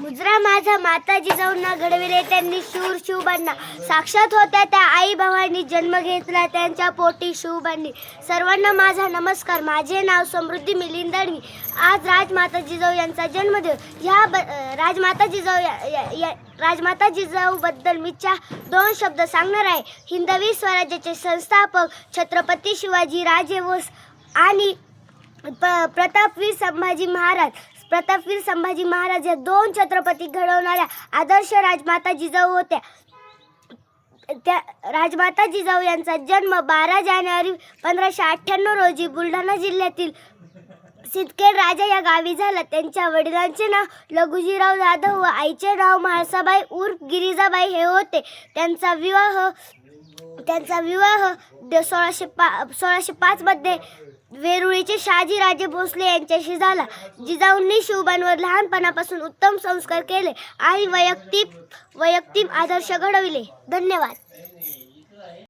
मुजरा माझा माता जिजाऊंना घडविले त्यांनी शूर शिवबांना साक्षात होत्या त्या आई भावांनी जन्म घेतला त्यांच्या पोटी शिवबांनी. सर्वांना माझा नमस्कार. माझे नाव समृद्धी मिलिंद दळवी. आज राजमाता जिजाऊ यांचा जन्मदिवस. राजमाता जिजाऊ बद्दल मी दोन शब्द सांगणार आहे. हिंदवी स्वराज्याचे संस्थापक छत्रपती शिवाजी राजे व आणि प्रतापवीर संभाजी महाराज या दोन छत्रपती घडवणाऱ्या आदर्श राजमाता जिजाऊ होत्या. राजमाता जिजाऊ यांचा जन्म 12 जानेवारी 1598 रोजी बुलढाणा जिल्ह्यातील सिंदखेड राजा या गावी झाला. त्यांच्या वडिलांचे नाव लघुजीराव जाधव व आईचे नाव म्हाळसाबाई उर्फ गिरिजाबाई हे होते. त्यांचा विवाह 1605 मध्ये वेरुळीचे शहाजी राजे भोसले यांच्याशी झाला. जिजाऊंनी शिवबांवर लहानपणापासून उत्तम संस्कार केले आणि वैयक्तिक आदर्श घडविले. धन्यवाद.